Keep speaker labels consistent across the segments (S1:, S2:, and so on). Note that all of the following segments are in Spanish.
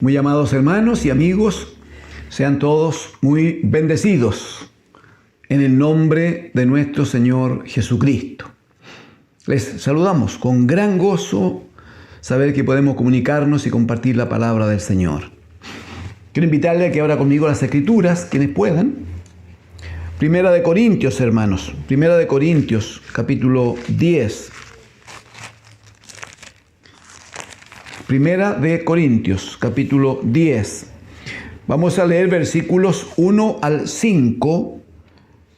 S1: Muy amados hermanos y amigos, sean todos muy bendecidos en el nombre de nuestro Señor Jesucristo. Les saludamos con gran gozo saber que podemos comunicarnos y compartir la palabra del Señor. Quiero invitarle a que abra conmigo las Escrituras, quienes puedan. Primera de Corintios, hermanos. Primera de Corintios, capítulo 10. Primera de Corintios, capítulo 10. Vamos a leer versículos 1 al 5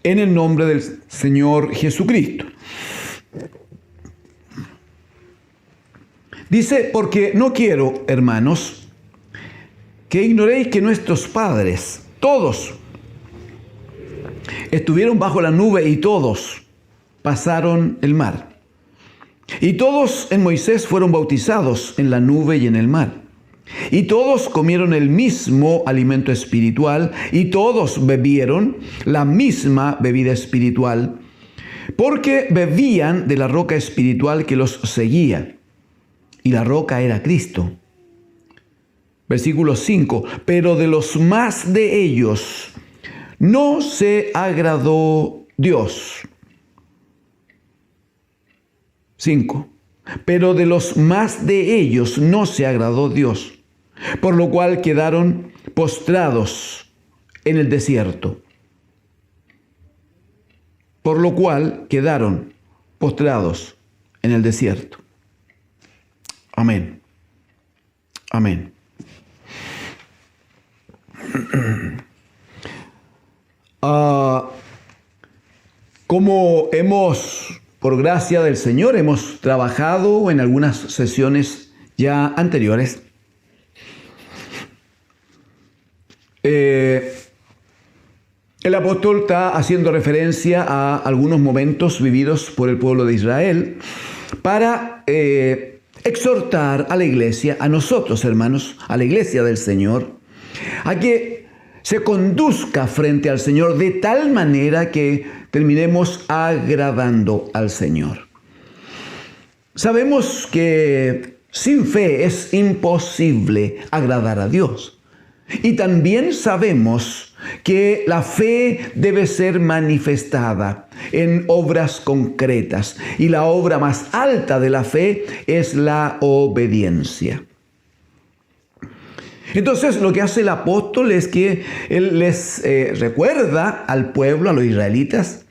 S1: en el nombre del Señor Jesucristo. Dice, porque no quiero, hermanos, que ignoréis que nuestros padres, todos, estuvieron bajo la nube y todos pasaron el mar. Y todos en Moisés fueron bautizados en la nube y en el mar. Y todos comieron el mismo alimento espiritual y todos bebieron la misma bebida espiritual, porque bebían de la roca espiritual que los seguía. Y la roca era Cristo. Versículo 5. Pero de los más de ellos no se agradó Dios. 5. Pero de los más de ellos no se agradó Dios, por lo cual quedaron postrados en el desierto. Por lo cual quedaron postrados en el desierto. Amén. Amén. Como por gracia del Señor, hemos trabajado en algunas sesiones ya anteriores. El apóstol está haciendo referencia a algunos momentos vividos por el pueblo de Israel para exhortar a la iglesia, a nosotros hermanos, a la iglesia del Señor, a que se conduzca frente al Señor de tal manera que terminemos agradando al Señor. Sabemos que sin fe es imposible agradar a Dios. Y también sabemos que la fe debe ser manifestada en obras concretas. Y la obra más alta de la fe es la obediencia. Entonces lo que hace el apóstol es que él les recuerda al pueblo, a los israelitas,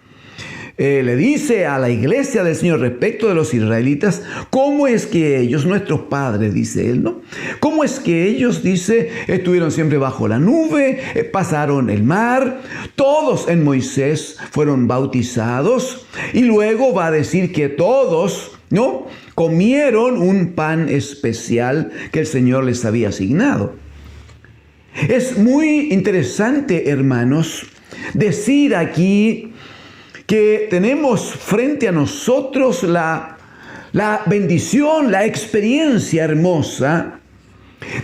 S1: le dice a la iglesia del Señor respecto de los israelitas, cómo es que ellos, nuestros padres, dice él, ¿no? Cómo es que ellos, dice, estuvieron siempre bajo la nube, pasaron el mar, todos en Moisés fueron bautizados, y luego va a decir que todos, ¿no?, comieron un pan especial que el Señor les había asignado. Es muy interesante, hermanos, decir aquí que tenemos frente a nosotros la bendición, la experiencia hermosa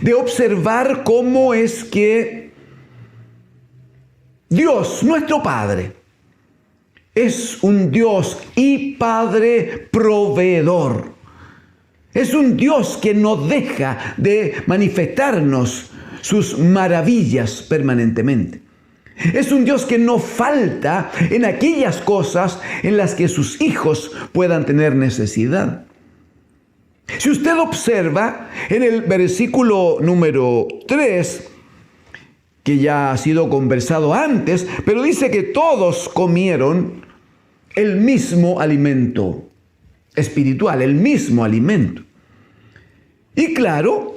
S1: de observar cómo es que Dios, nuestro Padre, es un Dios y Padre proveedor. Es un Dios que no deja de manifestarnos sus maravillas permanentemente. Es un Dios que no falta en aquellas cosas en las que sus hijos puedan tener necesidad. Si usted observa en el versículo número 3, que ya ha sido conversado antes, pero dice que todos comieron el mismo alimento espiritual, el mismo alimento. Y claro,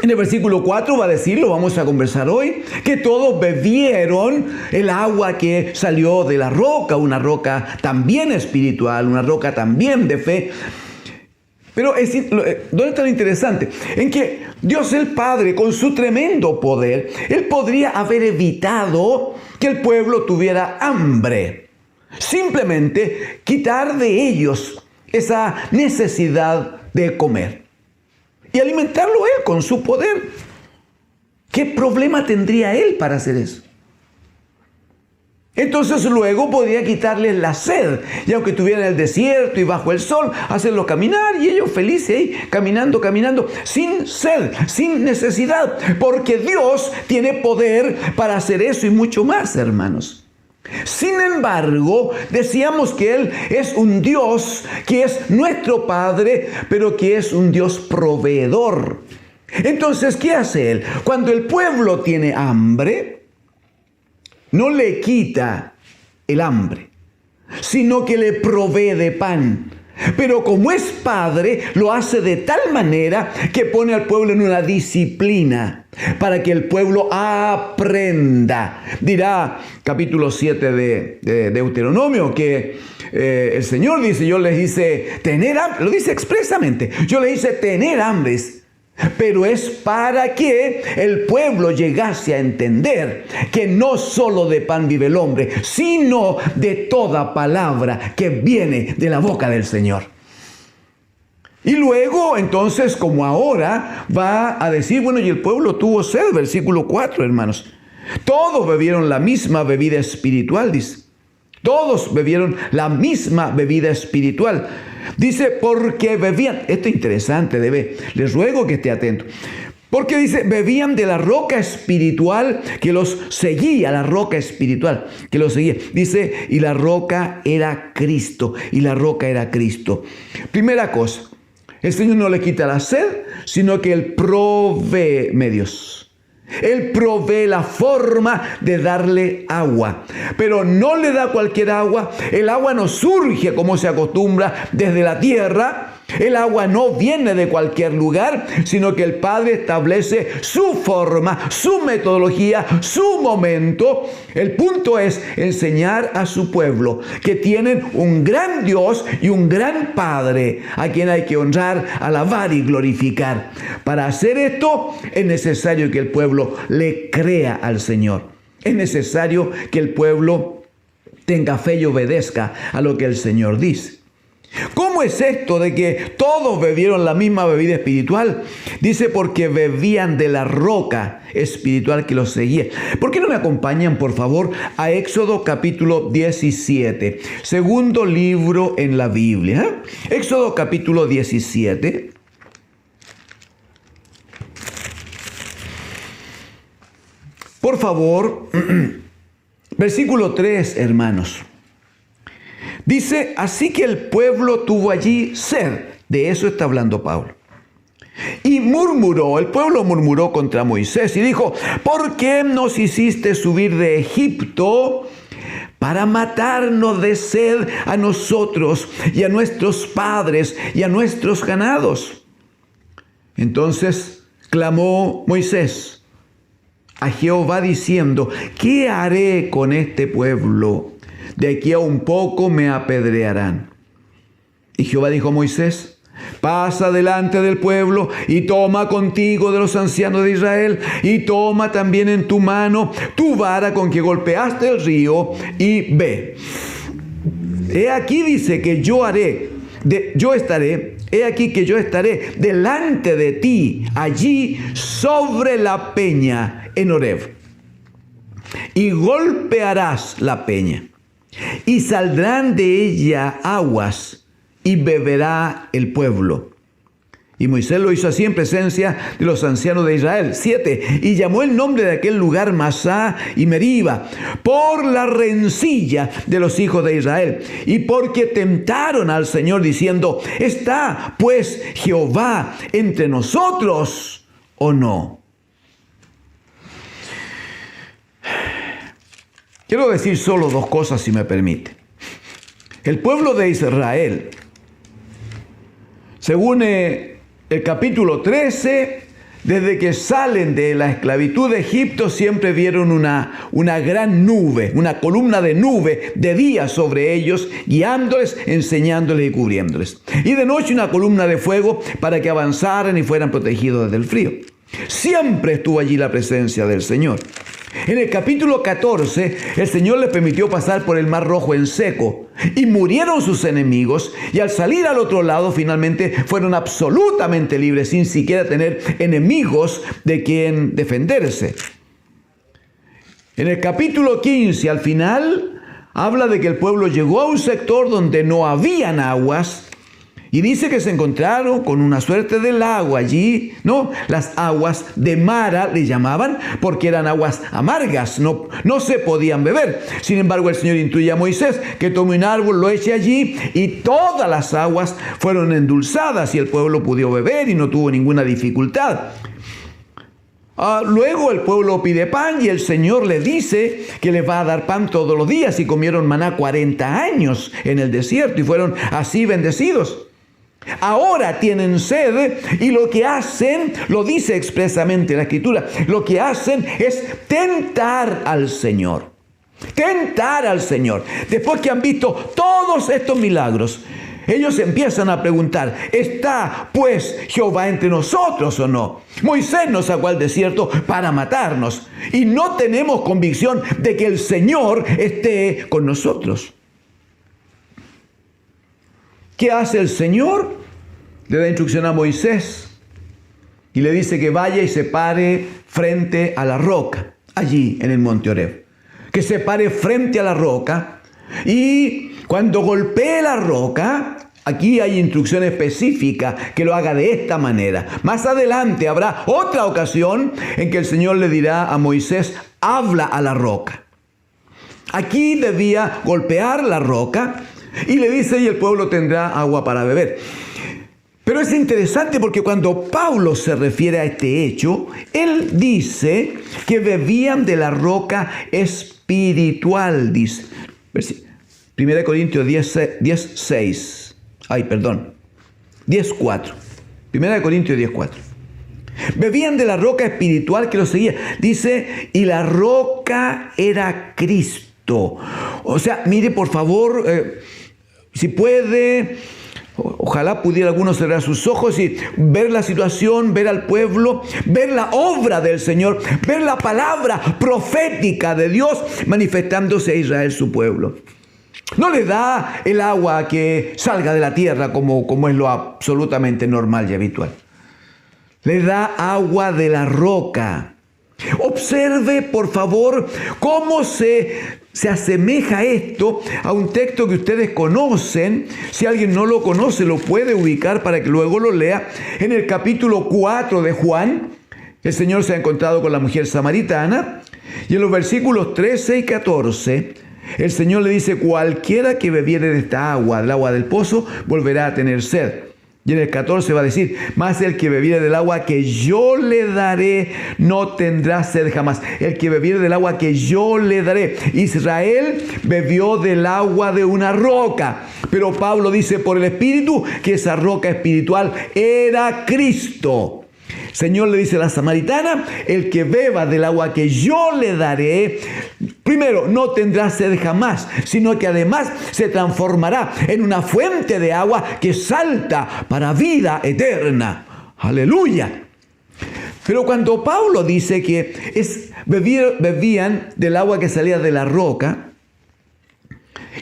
S1: en el versículo 4 va a decir, lo vamos a conversar hoy, que todos bebieron el agua que salió de la roca, una roca también espiritual, una roca también de fe. Pero ¿dónde está lo interesante? En que Dios el Padre, con su tremendo poder, Él podría haber evitado que el pueblo tuviera hambre. Simplemente quitar de ellos esa necesidad de comer y alimentarlo Él con su poder. ¿Qué problema tendría Él para hacer eso? Entonces luego podía quitarles la sed. Y aunque estuvieran en el desierto y bajo el sol, hacerlos caminar y ellos felices ahí, caminando, sin sed, sin necesidad. Porque Dios tiene poder para hacer eso y mucho más, hermanos. Sin embargo, decíamos que Él es un Dios que es nuestro Padre, pero que es un Dios proveedor. Entonces, ¿qué hace Él? Cuando el pueblo tiene hambre, no le quita el hambre, sino que le provee de pan. Pero como es Padre, lo hace de tal manera que pone al pueblo en una disciplina para que el pueblo aprenda. Dirá capítulo 7 de Deuteronomio que el Señor dice, yo les hice tener hambre, lo dice expresamente, yo les hice tener hambre. Pero es para que el pueblo llegase a entender que no solo de pan vive el hombre, sino de toda palabra que viene de la boca del Señor. Y luego, entonces, como ahora, va a decir, bueno, y el pueblo tuvo sed, versículo 4, hermanos. Todos bebieron la misma bebida espiritual, dice. Todos bebieron la misma bebida espiritual. Dice, porque bebían, esto es interesante, les ruego que esté atento. Porque dice, bebían de la roca espiritual que los seguía, la roca espiritual que los seguía. Dice, y la roca era Cristo, y la roca era Cristo. Primera cosa, el Señor no le quita la sed, sino que Él provee medios. Él provee la forma de darle agua, pero no le da cualquier agua. El agua no surge como se acostumbra desde la tierra. El agua no viene de cualquier lugar, sino que el Padre establece su forma, su metodología, su momento. El punto es enseñar a su pueblo que tienen un gran Dios y un gran Padre a quien hay que honrar, alabar y glorificar. Para hacer esto es necesario que el pueblo le crea al Señor. Es necesario que el pueblo tenga fe y obedezca a lo que el Señor dice. ¿Cómo es esto de que todos bebieron la misma bebida espiritual? Dice, porque bebían de la roca espiritual que los seguía. ¿Por qué no me acompañan, por favor, a Éxodo capítulo 17? Segundo libro en la Biblia. Éxodo capítulo 17. Por favor, versículo 3, hermanos. Dice, así que el pueblo tuvo allí sed. De eso está hablando Pablo. Y el pueblo murmuró contra Moisés y dijo, ¿por qué nos hiciste subir de Egipto para matarnos de sed a nosotros y a nuestros padres y a nuestros ganados? Entonces clamó Moisés a Jehová diciendo, ¿qué haré con este pueblo? De aquí a un poco me apedrearán. Y Jehová dijo a Moisés, pasa delante del pueblo y toma contigo de los ancianos de Israel y toma también en tu mano tu vara con que golpeaste el río y ve. He aquí dice que he aquí que yo estaré delante de ti allí sobre la peña en Horeb. Y golpearás la peña. Y saldrán de ella aguas, y beberá el pueblo. Y Moisés lo hizo así en presencia de los ancianos de Israel. 7. Y llamó el nombre de aquel lugar Masá y Meriba, por la rencilla de los hijos de Israel, y porque tentaron al Señor diciendo, ¿está pues Jehová entre nosotros o no? Quiero decir solo dos cosas, si me permite. El pueblo de Israel, según el capítulo 13, desde que salen de la esclavitud de Egipto, siempre vieron una gran nube, una columna de nube de día sobre ellos, guiándoles, enseñándoles y cubriéndoles. Y de noche una columna de fuego para que avanzaran y fueran protegidos desde el frío. Siempre estuvo allí la presencia del Señor. En el capítulo 14, el Señor les permitió pasar por el Mar Rojo en seco y murieron sus enemigos, y al salir al otro lado finalmente fueron absolutamente libres sin siquiera tener enemigos de quien defenderse. En el capítulo 15, al final, habla de que el pueblo llegó a un sector donde no habían aguas. Y dice que se encontraron con una suerte de lago allí, ¿no? Las aguas de Mara le llamaban, porque eran aguas amargas, no se podían beber. Sin embargo, el Señor instruye a Moisés que tome un árbol, lo eche allí, y todas las aguas fueron endulzadas, y el pueblo pudo beber y no tuvo ninguna dificultad. Luego el pueblo pide pan y el Señor le dice que les va a dar pan todos los días, y comieron maná 40 años en el desierto y fueron así bendecidos. Ahora tienen sed y lo que hacen, lo dice expresamente la Escritura, lo que hacen es tentar al Señor. Tentar al Señor. Después que han visto todos estos milagros, ellos empiezan a preguntar, ¿está pues Jehová entre nosotros o no? Moisés nos sacó al desierto para matarnos y no tenemos convicción de que el Señor esté con nosotros. ¿Qué hace el Señor? Le da instrucción a Moisés y le dice que vaya y se pare frente a la roca, allí en el monte Horeb. Que se pare frente a la roca y cuando golpee la roca, aquí hay instrucción específica que lo haga de esta manera. Más adelante habrá otra ocasión en que el Señor le dirá a Moisés, habla a la roca. Aquí debía golpear la roca y le dice, y el pueblo tendrá agua para beber. Pero es interesante porque cuando Pablo se refiere a este hecho, él dice que bebían de la roca espiritual, dice. 1 Corintios 10:6. 10:4. 1 Corintios 10:4. Bebían de la roca espiritual que los seguía. Dice, y la roca era Cristo. O sea, mire por favor, si puede, ojalá pudiera alguno cerrar sus ojos y ver la situación, ver al pueblo, ver la obra del Señor, ver la palabra profética de Dios manifestándose a Israel, su pueblo. No le da el agua que salga de la tierra como es lo absolutamente normal y habitual. Le da agua de la roca. Observe, por favor, cómo se asemeja esto a un texto que ustedes conocen. Si alguien no lo conoce, lo puede ubicar para que luego lo lea. En el capítulo 4 de Juan, el Señor se ha encontrado con la mujer samaritana. Y en los versículos 13 y 14, el Señor le dice, cualquiera que bebiere de esta agua, del agua del pozo, volverá a tener sed. Y en el 14 va a decir, mas el que bebiere del agua que yo le daré, no tendrá sed jamás. El que bebiere del agua que yo le daré. Israel bebió del agua de una roca. Pero Pablo dice por el Espíritu que esa roca espiritual era Cristo. El Señor le dice a la samaritana, el que beba del agua que yo le daré, primero, no tendrá sed jamás, sino que además se transformará en una fuente de agua que salta para vida eterna. ¡Aleluya! Pero cuando Pablo dice que bebían del agua que salía de la roca,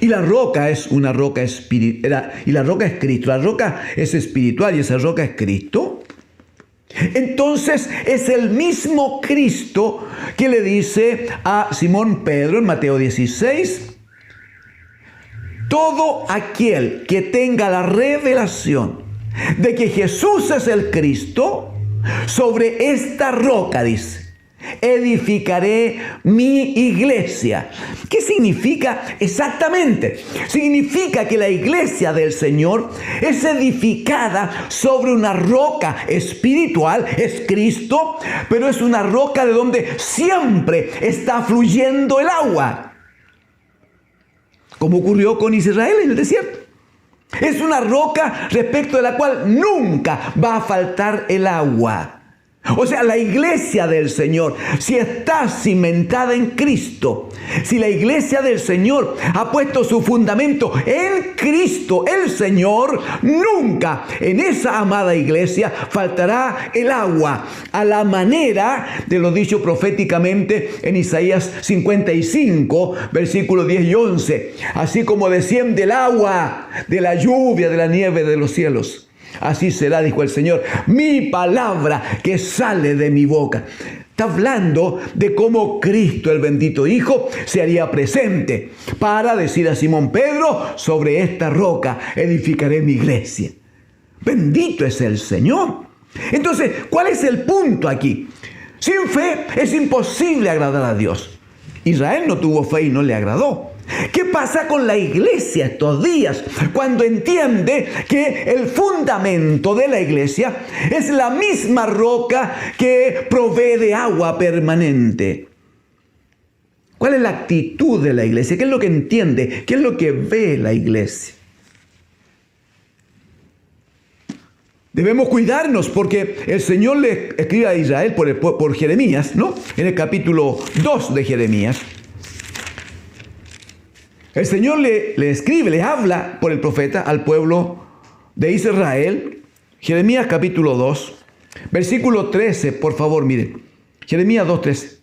S1: y la roca es una roca espiritual, y la roca es Cristo, la roca es espiritual y esa roca es Cristo, entonces es el mismo Cristo que le dice a Simón Pedro en Mateo 16, todo aquel que tenga la revelación de que Jesús es el Cristo, sobre esta roca, dice, edificaré mi iglesia. ¿Qué significa exactamente? Significa que la iglesia del Señor es edificada sobre una roca espiritual, es Cristo, pero es una roca de donde siempre está fluyendo el agua, como ocurrió con Israel en el desierto. Es una roca respecto de la cual nunca va a faltar el agua. O sea, la iglesia del Señor, si está cimentada en Cristo, si la iglesia del Señor ha puesto su fundamento en Cristo, el Señor, nunca en esa amada iglesia faltará el agua, a la manera de lo dicho proféticamente en Isaías 55, versículos 10 y 11. Así como desciende el agua de la lluvia, de la nieve de los cielos, Así será, dijo el Señor, mi palabra que sale de mi boca. Está hablando de cómo Cristo, el bendito Hijo, se haría presente para decir a Simón Pedro, sobre esta roca edificaré mi iglesia. Bendito es el Señor. Entonces, ¿cuál es el punto aquí? Sin fe es imposible agradar a Dios. Israel no tuvo fe y no le agradó. ¿Qué pasa con la iglesia estos días cuando entiende que el fundamento de la iglesia es la misma roca que provee de agua permanente? ¿Cuál es la actitud de la iglesia? ¿Qué es lo que entiende? ¿Qué es lo que ve la iglesia? Debemos cuidarnos porque el Señor le escribe a Israel por Jeremías, ¿no? En el capítulo 2 de Jeremías. El Señor le escribe, le habla por el profeta al pueblo de Israel. Jeremías capítulo 2, versículo 13, por favor, miren. Jeremías 2:13.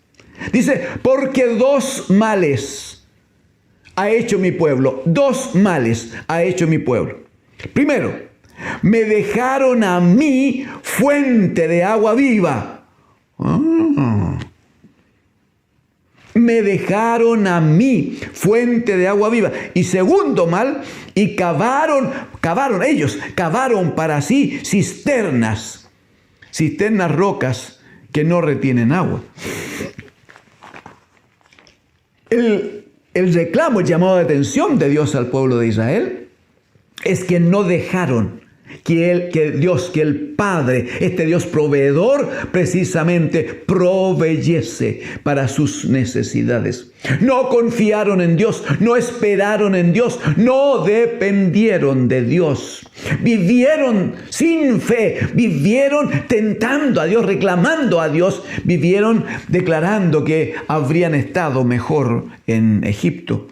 S1: Dice, porque dos males ha hecho mi pueblo. Dos males ha hecho mi pueblo. Primero, me dejaron a mí fuente de agua viva. Me dejaron a mí fuente de agua viva. Y segundo mal, y cavaron para sí cisternas rocas que no retienen agua. El reclamo, el llamado de atención de Dios al pueblo de Israel es que no dejaron que el Padre, este Dios proveedor, precisamente proveyese para sus necesidades. No confiaron en Dios, no esperaron en Dios, no dependieron de Dios. Vivieron sin fe, vivieron tentando a Dios, reclamando a Dios, vivieron declarando que habrían estado mejor en Egipto.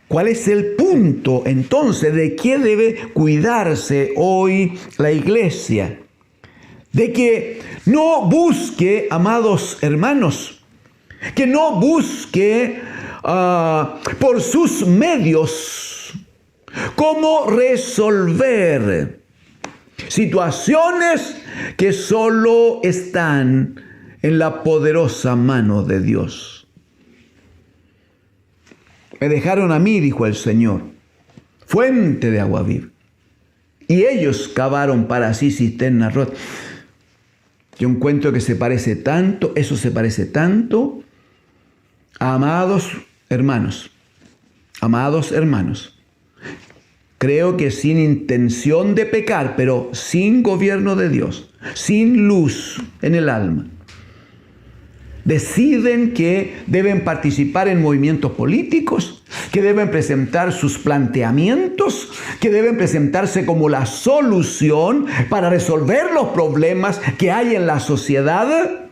S1: ¿Cuál es el punto entonces de qué debe cuidarse hoy la iglesia? De que no busque, amados hermanos, que no busque por sus medios cómo resolver situaciones que solo están en la poderosa mano de Dios. Me dejaron a mí, dijo el Señor, fuente de agua viva. Y ellos cavaron para sí cisternas rotas. Yo encuentro que eso se parece tanto a amados hermanos. Creo que sin intención de pecar, pero sin gobierno de Dios, sin luz en el alma, deciden que deben participar en movimientos políticos, que deben presentar sus planteamientos, que deben presentarse como la solución para resolver los problemas que hay en la sociedad.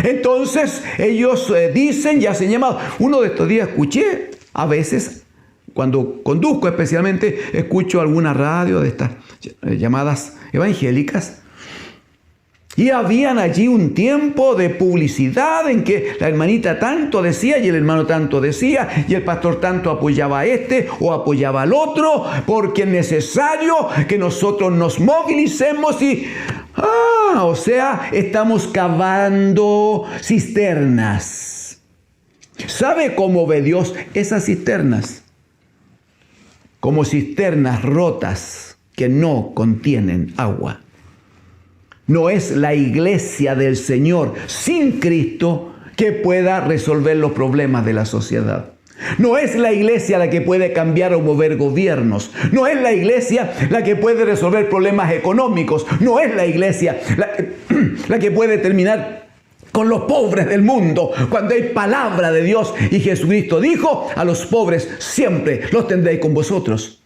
S1: Entonces ellos dicen, ya se llama, uno de estos días escuché, a veces, cuando conduzco especialmente, escucho alguna radio de estas llamadas evangélicas. Y habían allí un tiempo de publicidad en que la hermanita tanto decía y el hermano tanto decía y el pastor tanto apoyaba a este o apoyaba al otro, porque es necesario que nosotros nos movilicemos y, estamos cavando cisternas. ¿Sabe cómo ve Dios esas cisternas? Como cisternas rotas que no contienen agua. No es la iglesia del Señor sin Cristo que pueda resolver los problemas de la sociedad. No es la iglesia la que puede cambiar o mover gobiernos. No es la iglesia la que puede resolver problemas económicos. No es la iglesia la que puede terminar con los pobres del mundo, cuando hay palabra de Dios y Jesucristo dijo, a los pobres siempre los tendréis con vosotros.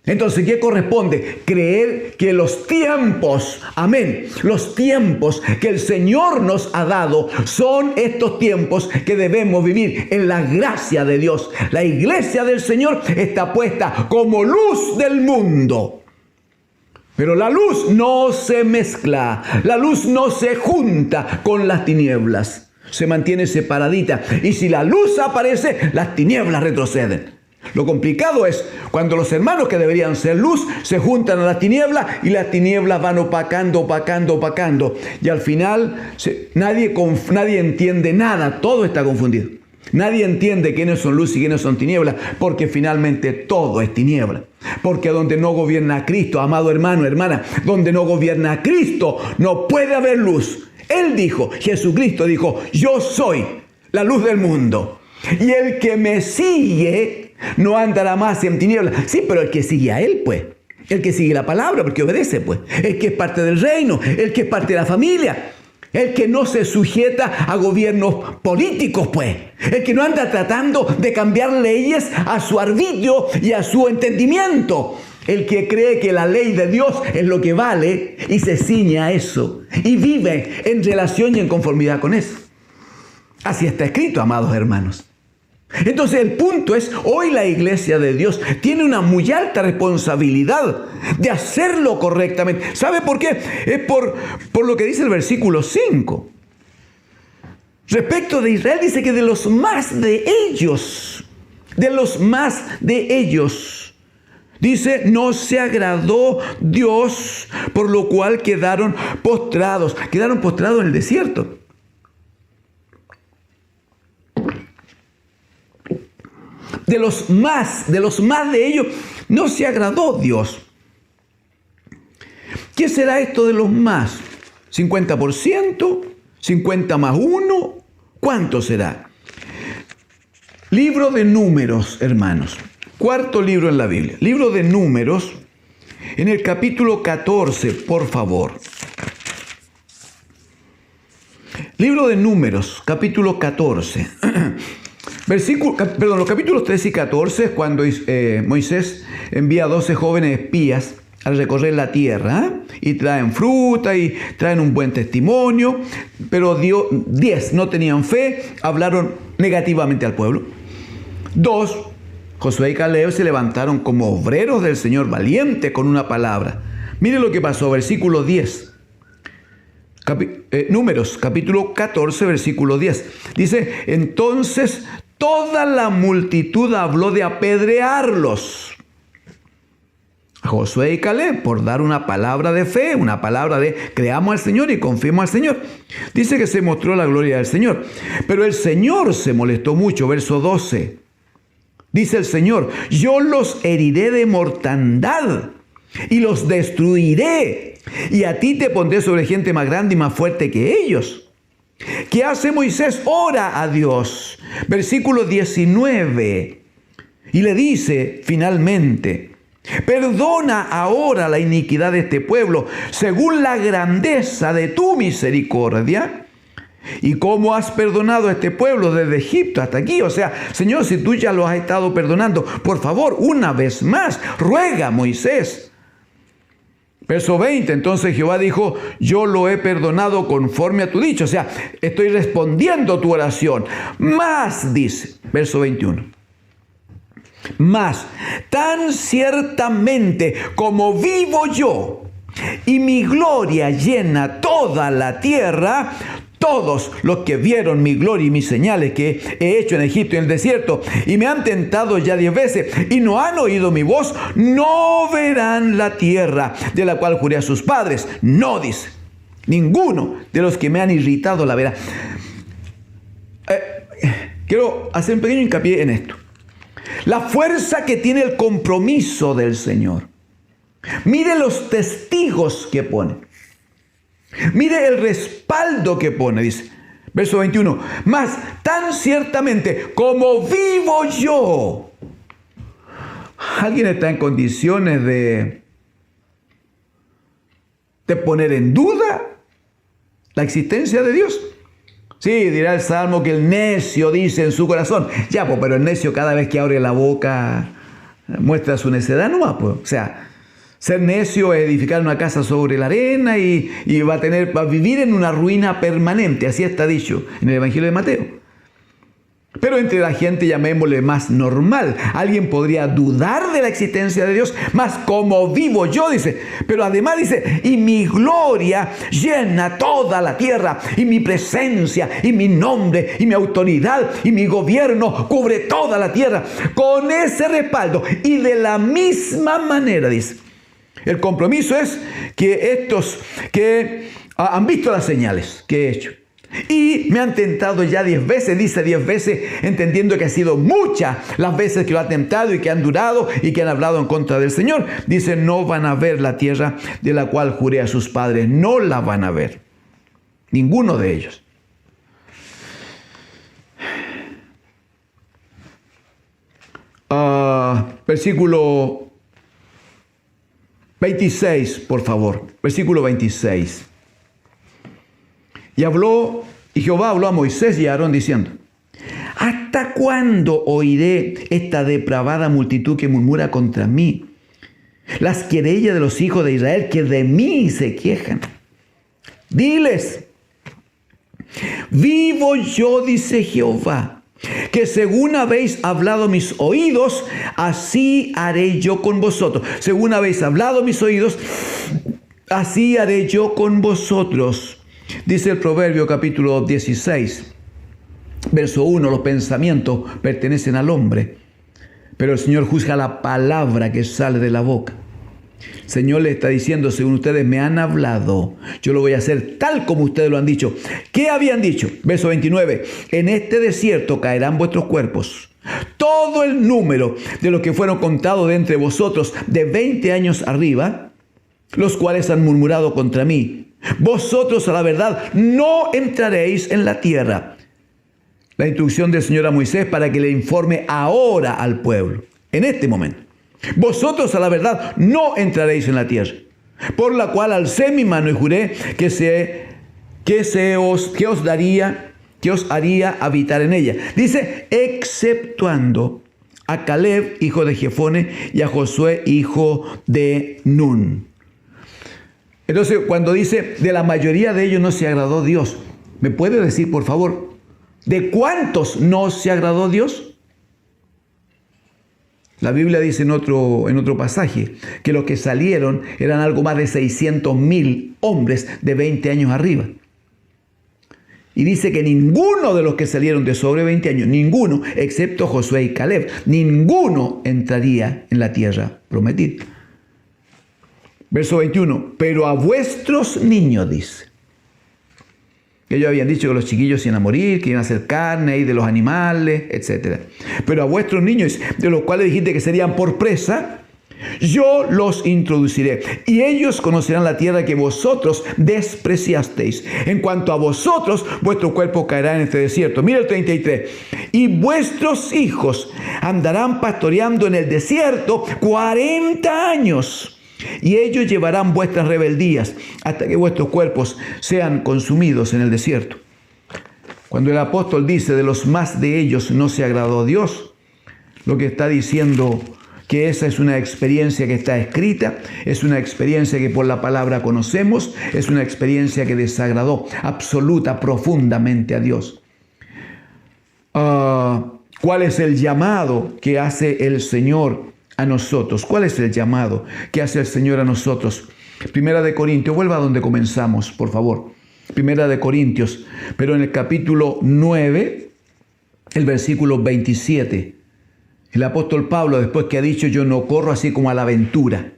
S1: Entonces, ¿qué corresponde? Creer que los tiempos, amén, los tiempos que el Señor nos ha dado son estos tiempos que debemos vivir en la gracia de Dios. La iglesia del Señor está puesta como luz del mundo. Pero la luz no se mezcla, la luz no se junta con las tinieblas, se mantiene separadita. Y si la luz aparece, las tinieblas retroceden. Lo complicado es cuando los hermanos que deberían ser luz se juntan a las tinieblas y las tinieblas van opacando. Y al final nadie entiende nada, todo está confundido. Nadie entiende quiénes son luz y quiénes son tinieblas, porque finalmente todo es tiniebla. Porque donde no gobierna Cristo, amado hermano, hermana, donde no gobierna Cristo, no puede haber luz. Él dijo, Jesucristo dijo, yo soy la luz del mundo. Y el que me sigue no andará más en tinieblas. Sí, pero el que sigue a Él, pues. El que sigue la palabra, porque obedece, pues. El que es parte del reino, el que es parte de la familia. El que no se sujeta a gobiernos políticos, pues. El que no anda tratando de cambiar leyes a su arbitrio y a su entendimiento. El que cree que la ley de Dios es lo que vale y se ciñe a eso. Y vive en relación y en conformidad con eso. Así está escrito, amados hermanos. Entonces el punto es, hoy la iglesia de Dios tiene una muy alta responsabilidad de hacerlo correctamente. ¿Sabe por qué? Es por lo que dice el versículo 5. Respecto de Israel dice que de los más de ellos, dice, no se agradó Dios, por lo cual quedaron postrados en el desierto. De los más de ellos, no se agradó Dios. ¿Qué será esto de los más? ¿50%? ¿50 más 1? ¿Cuánto será? Libro de Números, hermanos. Cuarto libro en la Biblia. Libro de Números, en el capítulo 14, por favor. Libro de Números, capítulo 14. Los capítulos 13 y 14 es cuando Moisés envía a 12 jóvenes espías a recorrer la tierra, y traen fruta y traen un buen testimonio, pero 10 no tenían fe, hablaron negativamente al pueblo. 2, Josué y Caleb se levantaron como obreros del Señor, valientes con una palabra. Mire lo que pasó, versículo 10. Números, capítulo 14, versículo 10. Dice, entonces toda la multitud habló de apedrearlos. Josué y Caleb, por dar una palabra de fe, una palabra de creamos al Señor y confiemos al Señor. Dice que se mostró la gloria del Señor. Pero el Señor se molestó mucho, verso 12. Dice el Señor, yo los heriré de mortandad y los destruiré. Y a ti te pondré sobre gente más grande y más fuerte que ellos. ¿Qué hace Moisés? Ora a Dios. Versículo 19. Y le dice finalmente, perdona ahora la iniquidad de este pueblo, según la grandeza de tu misericordia. ¿Y cómo has perdonado a este pueblo desde Egipto hasta aquí? O sea, Señor, si tú ya lo has estado perdonando, por favor, una vez más, ruega a Moisés. Verso 20, entonces Jehová dijo, yo lo he perdonado conforme a tu dicho. O sea, estoy respondiendo tu oración. Más, dice, verso 21. Más, tan ciertamente como vivo yo y mi gloria llena toda la tierra, todos los que vieron mi gloria y mis señales que he hecho en Egipto y en el desierto y me han tentado ya 10 veces y no han oído mi voz, no verán la tierra de la cual juré a sus padres. No, dice, ninguno de los que me han irritado la verá. Quiero hacer un pequeño hincapié en esto. La fuerza que tiene el compromiso del Señor. Mire los testigos que pone. Mire el respaldo que pone, dice. Verso 21. Mas tan ciertamente como vivo yo. ¿Alguien está en condiciones de poner en duda la existencia de Dios? Sí, dirá el Salmo que el necio dice en su corazón. Ya, pues, pero el necio cada vez que abre la boca muestra su necedad nomás, pues. O sea, ser necio es edificar una casa sobre la arena y va a vivir en una ruina permanente. Así está dicho en el Evangelio de Mateo. Pero entre la gente, llamémosle más normal, alguien podría dudar de la existencia de Dios, más como vivo yo, dice. Pero además dice, y mi gloria llena toda la tierra, y mi presencia, y mi nombre, y mi autoridad, y mi gobierno cubre toda la tierra. Con ese respaldo, y de la misma manera, dice, el compromiso es que estos que han visto las señales que he hecho, y me han tentado ya 10 veces, dice 10 veces, entendiendo que ha sido muchas las veces que lo ha tentado y que han durado y que han hablado en contra del Señor. Dice, no van a ver la tierra de la cual juré a sus padres. No la van a ver. Ninguno de ellos. Versículo 26, por favor. Versículo 26. Y Jehová habló a Moisés y a Aarón diciendo, ¿hasta cuándo oiré esta depravada multitud que murmura contra mí? Las querellas de los hijos de Israel que de mí se quejan. Diles, vivo yo, dice Jehová, que según habéis hablado mis oídos, así haré yo con vosotros. Según habéis hablado mis oídos, así haré yo con vosotros. Dice el Proverbio capítulo 16, verso 1, los pensamientos pertenecen al hombre, pero el Señor juzga la palabra que sale de la boca. El Señor le está diciendo, según ustedes me han hablado, yo lo voy a hacer tal como ustedes lo han dicho. ¿Qué habían dicho? Verso 29, en este desierto caerán vuestros cuerpos. Todo el número de los que fueron contados de entre vosotros de 20 años arriba, los cuales han murmurado contra mí. Vosotros a la verdad no entraréis en la tierra. La instrucción del Señor a Moisés para que le informe ahora al pueblo, en este momento. Vosotros a la verdad no entraréis en la tierra, por la cual alcé mi mano y juré que os haría habitar en ella. Dice, exceptuando a Caleb, hijo de Jefone, y a Josué, hijo de Nun. Entonces, cuando dice, de la mayoría de ellos no se agradó Dios, ¿me puede decir, por favor, de cuántos no se agradó Dios? La Biblia dice en otro pasaje que los que salieron eran algo más de 600,000 hombres de 20 años arriba. Y dice que ninguno de los que salieron de sobre 20 años, ninguno, excepto Josué y Caleb, ninguno entraría en la tierra prometida. Verso 21, pero a vuestros niños, dice. Ellos habían dicho que los chiquillos iban a morir, que iban a hacer carne y de los animales, etc. Pero a vuestros niños, de los cuales dijiste que serían por presa, yo los introduciré, y ellos conocerán la tierra que vosotros despreciasteis. En cuanto a vosotros, vuestro cuerpo caerá en este desierto. Mira el 33. Y vuestros hijos andarán pastoreando en el desierto 40 años. Y ellos llevarán vuestras rebeldías hasta que vuestros cuerpos sean consumidos en el desierto. Cuando el apóstol dice de los más de ellos no se agradó Dios, lo que está diciendo que esa es una experiencia que está escrita, es una experiencia que por la palabra conocemos, es una experiencia que desagradó absoluta, profundamente a Dios. ¿Cuál es el llamado que hace el Señor a nosotros? ¿Cuál es el llamado que hace el Señor a nosotros? Primera de Corintios, vuelva a donde comenzamos, por favor. Primera de Corintios, pero en el capítulo 9, el versículo 27. El apóstol Pablo, después que ha dicho, yo no corro así como a la aventura,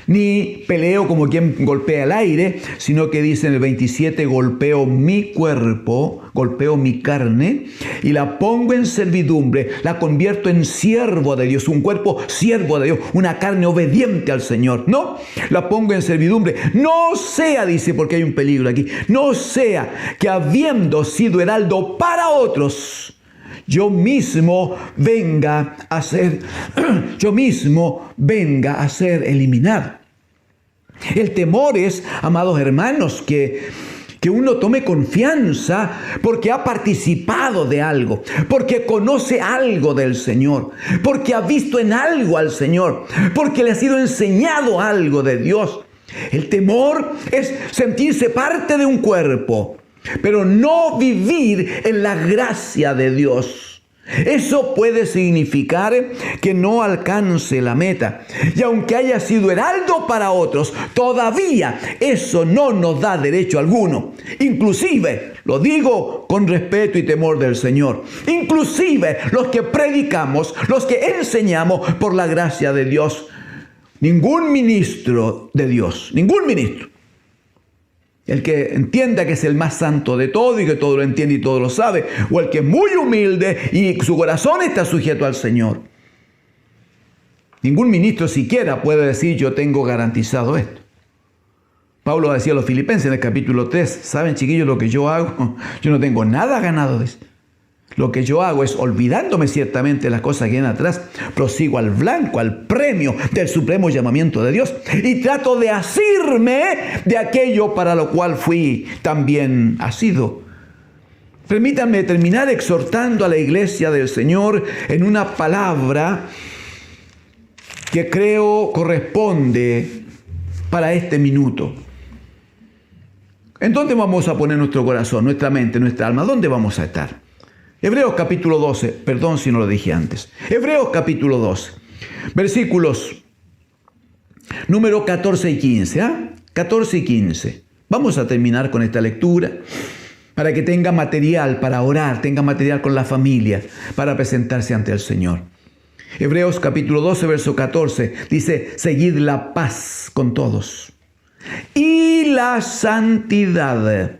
S1: ni peleo como quien golpea el aire, sino que dice en el 27, golpeo mi cuerpo, golpeo mi carne y la pongo en servidumbre, la convierto en siervo de Dios, un cuerpo siervo de Dios, una carne obediente al Señor, ¿no? La pongo en servidumbre, no sea, dice, porque hay un peligro aquí, no sea que habiendo sido heraldo para otros, yo mismo venga a ser eliminado. El temor es, amados hermanos, que uno tome confianza porque ha participado de algo, porque conoce algo del Señor, porque ha visto en algo al Señor, porque le ha sido enseñado algo de Dios. El temor es sentirse parte de un cuerpo, pero no vivir en la gracia de Dios. Eso puede significar que no alcance la meta. Y aunque haya sido heraldo para otros, todavía eso no nos da derecho alguno. Inclusive, lo digo con respeto y temor del Señor, inclusive los que predicamos, los que enseñamos por la gracia de Dios, ningún ministro de Dios, ningún ministro, el que entienda que es el más santo de todo y que todo lo entiende y todo lo sabe, o el que es muy humilde y su corazón está sujeto al Señor. Ningún ministro siquiera puede decir: yo tengo garantizado esto. Pablo decía a los Filipenses en el capítulo 3, ¿saben, chiquillos, lo que yo hago? Yo no tengo nada ganado de esto. Lo que yo hago es, olvidándome ciertamente de las cosas que vienen atrás, prosigo al blanco, al premio del supremo llamamiento de Dios, y trato de asirme de aquello para lo cual fui también asido. Permítanme terminar exhortando a la iglesia del Señor en una palabra que creo corresponde para este minuto. ¿En dónde vamos a poner nuestro corazón, nuestra mente, nuestra alma? ¿Dónde vamos a estar? Hebreos capítulo 12, perdón si no lo dije antes. Hebreos capítulo 12, versículos número 14 y 15. 14 y 15. Vamos a terminar con esta lectura para que tenga material para orar, tenga material con la familia para presentarse ante el Señor. Hebreos capítulo 12, verso 14 dice: seguid la paz con todos y la santidad,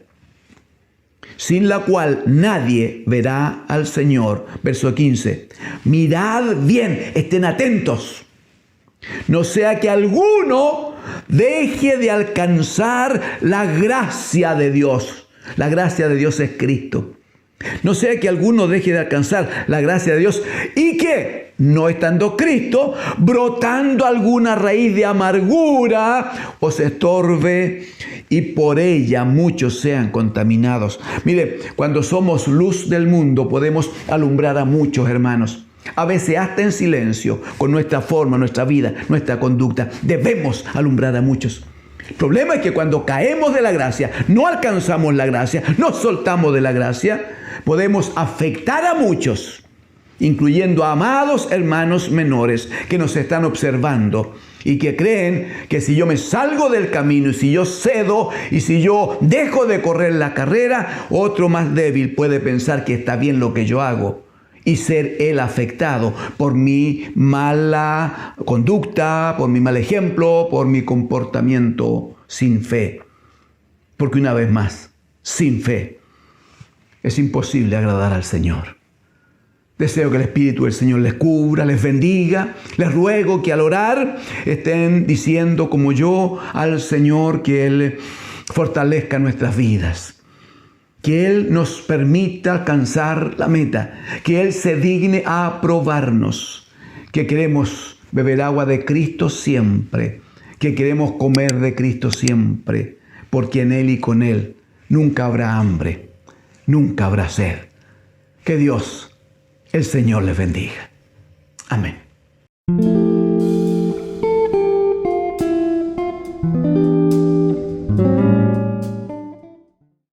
S1: sin la cual nadie verá al Señor. Verso 15. Mirad bien, estén atentos, no sea que alguno deje de alcanzar la gracia de Dios. La gracia de Dios es Cristo. No sea que alguno deje de alcanzar la gracia de Dios y que, no estando Cristo, brotando alguna raíz de amargura, os estorbe y por ella muchos sean contaminados. Mire, cuando somos luz del mundo podemos alumbrar a muchos, hermanos. A veces hasta en silencio, con nuestra forma, nuestra vida, nuestra conducta, debemos alumbrar a muchos. El problema es que cuando caemos de la gracia, no alcanzamos la gracia, nos soltamos de la gracia, podemos afectar a muchos, incluyendo a amados hermanos menores que nos están observando y que creen que si yo me salgo del camino y si yo cedo y si yo dejo de correr la carrera, otro más débil puede pensar que está bien lo que yo hago y ser él afectado por mi mala conducta, por mi mal ejemplo, por mi comportamiento sin fe. Porque una vez más, sin fe es imposible agradar al Señor. Deseo que el Espíritu del Señor les cubra, les bendiga. Les ruego que al orar estén diciendo como yo al Señor que Él fortalezca nuestras vidas. Que Él nos permita alcanzar la meta. Que Él se digne a aprobarnos. Que queremos beber agua de Cristo siempre. Que queremos comer de Cristo siempre. Porque en Él y con Él nunca habrá hambre. Nunca habrá sed. Que Dios, el Señor, les bendiga. Amén.